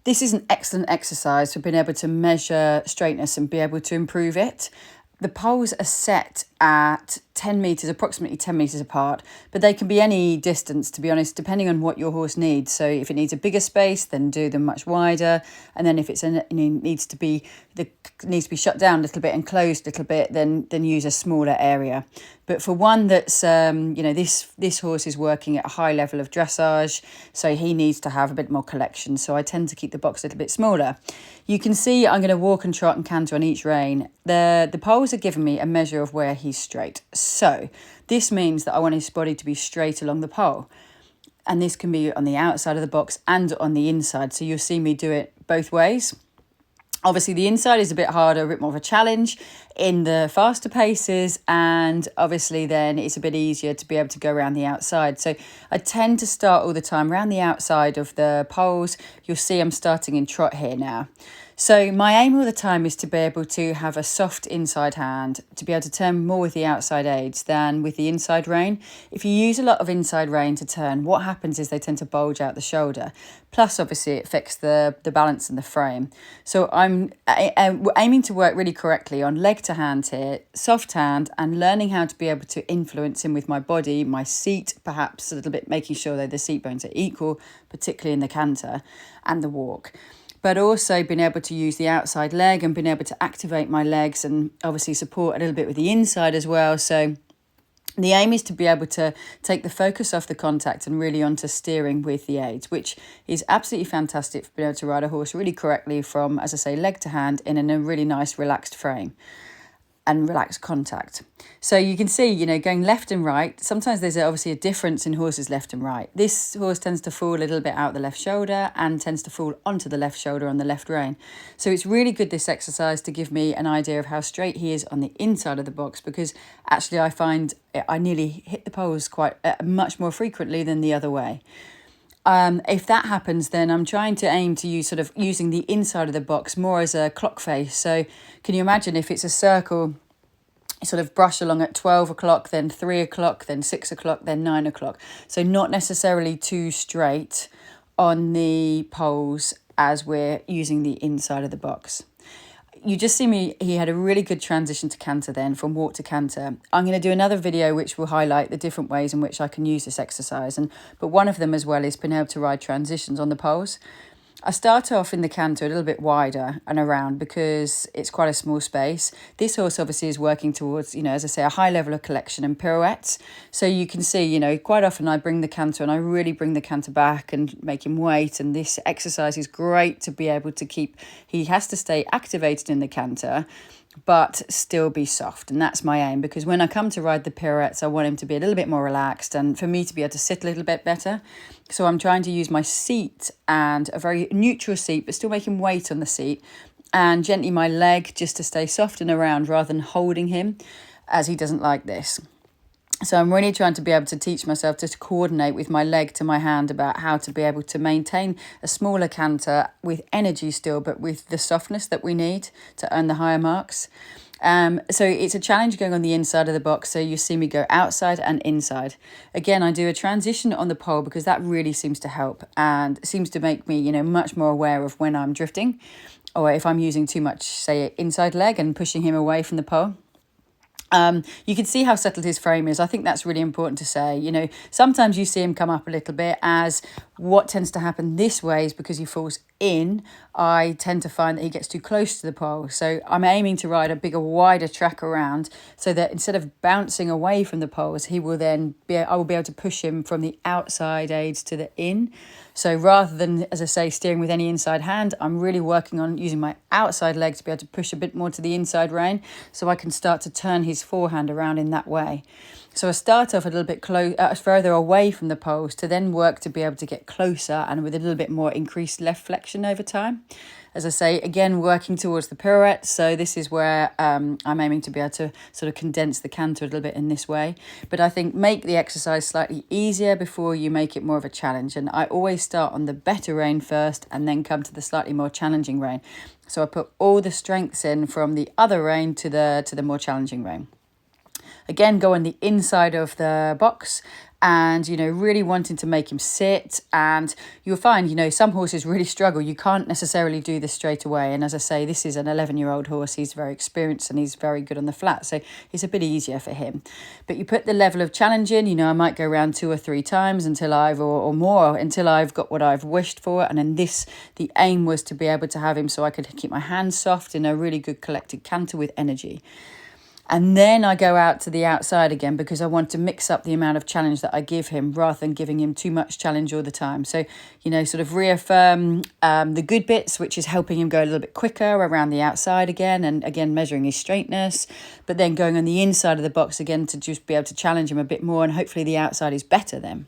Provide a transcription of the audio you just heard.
This is an excellent exercise for being able to measure straightness and be able to improve it. The poles are set at 10 metres, approximately 10 metres apart, but they can be any distance, to be honest, depending on what your horse needs. So if it needs a bigger space, then do them much wider. And then if it needs to be shut down a little bit and closed a little bit, then use a smaller area. But for one that's, this horse is working at a high level of dressage, so he needs to have a bit more collection. So I tend to keep the box a little bit smaller. You can see I'm going to walk and trot and canter on each rein. The poles are giving me a measure of where he's straight. So this means that I want his body to be straight along the pole. And this can be on the outside of the box and on the inside. So you'll see me do it both ways. Obviously, the inside is a bit harder, a bit more of a challenge in the faster paces. And obviously, then it's a bit easier to be able to go around the outside. So I tend to start all the time around the outside of the poles. You'll see I'm starting in trot here now. So my aim all the time is to be able to have a soft inside hand, to be able to turn more with the outside aids than with the inside rein. If you use a lot of inside rein to turn, what happens is they tend to bulge out the shoulder. Plus, obviously, it affects the balance in the frame. So I'm aiming to work really correctly on leg to hand here, soft hand, and learning how to be able to influence him with my body, my seat, perhaps a little bit, making sure that the seat bones are equal, particularly in the canter and the walk. But also being able to use the outside leg and being able to activate my legs and obviously support a little bit with the inside as well. So the aim is to be able to take the focus off the contact and really onto steering with the aids, which is absolutely fantastic for being able to ride a horse really correctly from, as I say, leg to hand in a really nice relaxed frame and relaxed contact. So you can see, going left and right, sometimes there's obviously a difference in horses left and right. This horse tends to fall a little bit out the left shoulder and tends to fall onto the left shoulder on the left rein. So it's really good, this exercise, to give me an idea of how straight he is on the inside of the box, because actually I find I nearly hit the poles quite much more frequently than the other way. If that happens, then I'm trying to aim to use using the inside of the box more as a clock face. So can you imagine if it's a circle, sort of brush along at 12 o'clock, then 3 o'clock, then 6 o'clock, then 9 o'clock. So not necessarily too straight on the poles as we're using the inside of the box. You just see me, he had a really good transition to canter then, from walk to canter. I'm going to do another video which will highlight the different ways in which I can use this exercise. But one of them as well is being able to ride transitions on the poles. I start off in the canter a little bit wider and around because it's quite a small space. This horse obviously is working towards, as I say, a high level of collection and pirouettes. So you can see, quite often I bring the canter and I really bring the canter back and make him wait. And this exercise is great to be able to keep, he has to stay activated in the canter, but still be soft. And that's my aim, because when I come to ride the pirouettes, I want him to be a little bit more relaxed and for me to be able to sit a little bit better. So I'm trying to use my seat, and a very neutral seat, but still making weight on the seat, and gently my leg just to stay soft and around rather than holding him, as he doesn't like this. So I'm really trying to be able to teach myself to coordinate with my leg to my hand about how to be able to maintain a smaller canter with energy still, but with the softness that we need to earn the higher marks. So it's a challenge going on the inside of the box. So you see me go outside and inside. Again, I do a transition on the pole because that really seems to help and seems to make me, much more aware of when I'm drifting, or if I'm using too much, say, inside leg and pushing him away from the pole. You can see how settled his frame is. I think that's really important to say. Sometimes you see him come up a little bit, as what tends to happen this way is because he falls in, I tend to find that he gets too close to the pole. So I'm aiming to ride a bigger, wider track around, so that instead of bouncing away from the poles, I will be able to push him from the outside aids to the in. So rather than, as I say, steering with any inside hand, I'm really working on using my outside leg to be able to push a bit more to the inside rein, so I can start to turn his forehand around in that way. So I start off a little bit further away from the poles to then work to be able to get closer and with a little bit more increased left flexion over time. As I say, again, working towards the pirouette. So this is where I'm aiming to be able to sort of condense the canter a little bit in this way. But I think make the exercise slightly easier before you make it more of a challenge. And I always start on the better rein first and then come to the slightly more challenging rein. So I put all the strengths in from the other rein to the more challenging rein. Again, go on the inside of the box and, really wanting to make him sit. And you'll find, some horses really struggle. You can't necessarily do this straight away. And as I say, this is an 11-year-old horse. He's very experienced and he's very good on the flat. So it's a bit easier for him. But you put the level of challenge in, I might go around 2 or 3 times until or more, until I've got what I've wished for. And then the aim was to be able to have him so I could keep my hands soft in a really good collected canter with energy. And then I go out to the outside again because I want to mix up the amount of challenge that I give him rather than giving him too much challenge all the time. So, sort of reaffirm the good bits, which is helping him go a little bit quicker around the outside again, and again measuring his straightness, but then going on the inside of the box again to just be able to challenge him a bit more, and hopefully the outside is better then.